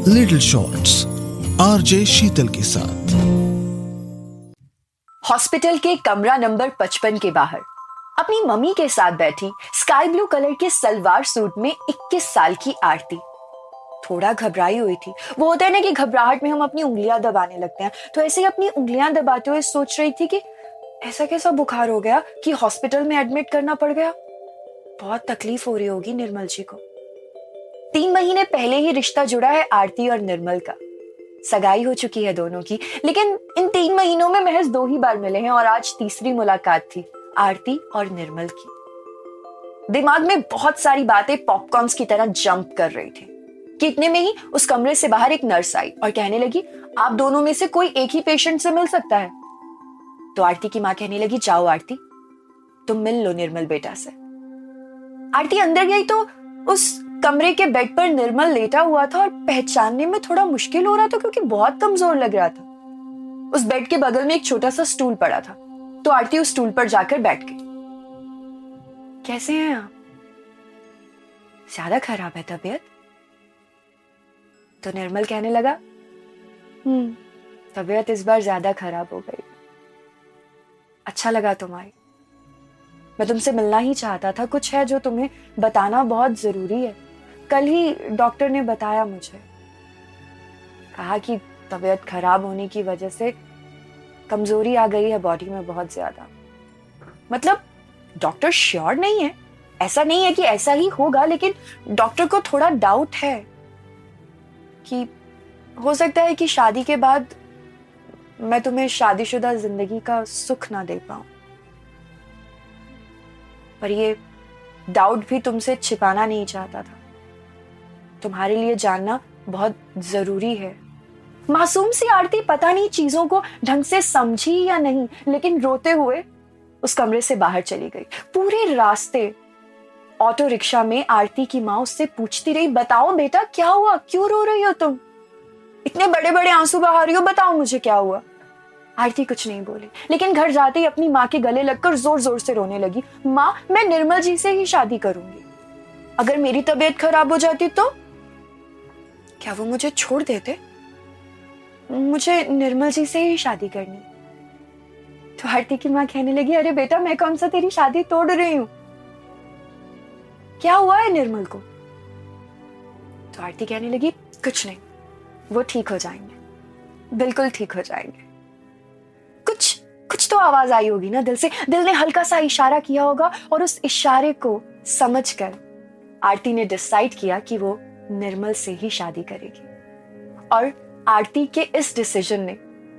Little shorts RJ शीतल के साथ। Hospital के कमरा नंबर 55 के बाहर अपनी मम्मी के साथ बैठी स्काई ब्लू कलर के सलवार सूट में 21 साल की आरती थोड़ा घबराई हुई थी। वो होता है ना कि घबराहट में हम अपनी उंगलियां दबाने लगते हैं, तो ऐसे ही अपनी उंगलियां दबाते हुए सोच रही थी कि ऐसा कैसा बुखार हो गया कि हॉस्पिटल में एडमिट करना पड़ गया। बहुत तकलीफ हो रही होगी निर्मल जी को। 3 महीने पहले ही रिश्ता जुड़ा है आरती और निर्मल का। सगाई हो चुकी है दोनों की, लेकिन इन 3 महीनों में महज 2 ही बार मिले हैं और आज तीसरी मुलाकात थी आरती और निर्मल की। दिमाग में बहुत सारी बातें पॉपकॉर्न्स की तरह जंप कर रही थी कि इतने में ही उस कमरे से बाहर एक नर्स आई और कहने लगी, आप दोनों में से कोई एक ही पेशेंट से मिल सकता है। तो आरती की मां कहने लगी, जाओ आरती, तुम मिल लो निर्मल बेटा से। आरती अंदर गई तो उस कमरे के बेड पर निर्मल लेटा हुआ था और पहचानने में थोड़ा मुश्किल हो रहा था क्योंकि बहुत कमजोर लग रहा था। उस बेड के बगल में एक छोटा सा स्टूल पड़ा था, तो आरती उस स्टूल पर जाकर बैठ गई। कैसे हैं आप? ज्यादा खराब है तबीयत? तो निर्मल कहने लगा, तबीयत इस बार ज्यादा खराब हो गई। अच्छा लगा तुम आई, मैं तुमसे मिलना ही चाहता था। कुछ है जो तुम्हें बताना बहुत जरूरी है। कल ही डॉक्टर ने बताया मुझे, कहा कि तबीयत खराब होने की वजह से कमजोरी आ गई है बॉडी में बहुत ज्यादा। मतलब डॉक्टर श्योर नहीं है, ऐसा नहीं है कि ऐसा ही होगा, लेकिन डॉक्टर को थोड़ा डाउट है कि हो सकता है कि शादी के बाद मैं तुम्हें शादीशुदा जिंदगी का सुख ना दे पाऊं। पर ये डाउट भी तुमसे छिपाना नहीं चाहता था। तुम्हारे लिए जानना बहुत जरूरी है। मासूम सी आरती पता नहीं चीजों को ढंग से समझी या नहीं, लेकिन रोते हुए उस कमरे से बाहर चली गई। पूरे रास्ते ऑटो रिक्शा में आरती की माँ उससे पूछती रही, बताओ बेटा क्या हुआ, क्यों रो रही हो तुम, इतने बड़े बड़े आंसू बहा रही हो, बताओ मुझे क्या हुआ। आरती कुछ नहीं बोली, लेकिन घर जाते ही अपनी माँ के गले लगकर जोर जोर से रोने लगी। माँ, मैं निर्मल जी से ही शादी करूंगी। अगर मेरी तबीयत खराब हो जाती तो क्या वो मुझे छोड़ देते? मुझे निर्मल जी से ही शादी करनी। तो आरती की माँ कहने लगी, अरे बेटा, मैं कौन सा तेरी शादी तोड़ रही हूं, क्या हुआ है निर्मल को? तो आरती कहने लगी, कुछ नहीं, वो ठीक हो जाएंगे, बिल्कुल ठीक हो जाएंगे। कुछ तो आवाज आई होगी ना दिल से। दिल ने हल्का सा इशारा किया होगा और उस इशारे को समझकर आरती ने डिसाइड किया कि वो निर्मल से ही शादी करेगी। और आरती के इस डिसीजन ने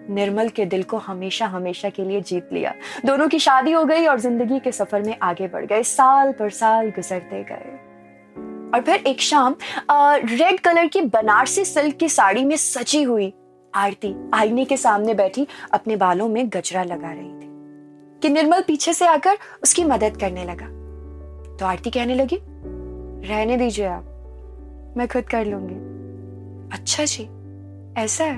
निर्मल के दिल को हमेशा हमेशा के लिए जीत लिया। दोनों की शादी हो गई और जिंदगी के सफर में आगे बढ़ गए। साल पर साल गुजरते गए और फिर एक शाम रेड कलर की बनारसी सिल्क की साड़ी में सजी हुई आरती आईने के सामने बैठी अपने बालों में गजरा लगा रही थी कि निर्मल पीछे से आकर उसकी मदद करने लगा। तो आरती कहने लगी, रहने दीजिए आप, मैं खुद कर लूंगी। अच्छा जी, ऐसा है?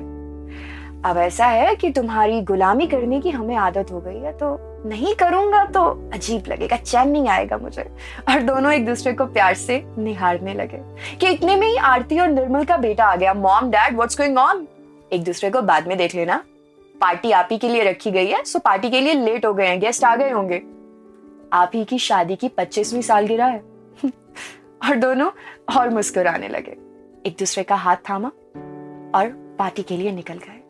अब ऐसा है कि तुम्हारी गुलामी करने की हमें आदत हो गई है, तो नहीं करूंगा तो अजीब लगेगा, चैन नहीं आएगा मुझे। और दोनों एक दूसरे को प्यार से निहारने लगे कि इतने में ही आरती और निर्मल का बेटा आ गया। Mom, dad, what's going on? एक दूसरे को बाद में देख लेना, पार्टी आप ही के लिए रखी गई है, सो पार्टी के लिए लेट हो गए हैं, गेस्ट आ गए होंगे। आप ही की शादी की 25वीं सालगिरह है। और दोनों और मुस्कुराने लगे, एक दूसरे का हाथ थामा और पार्टी के लिए निकल गए।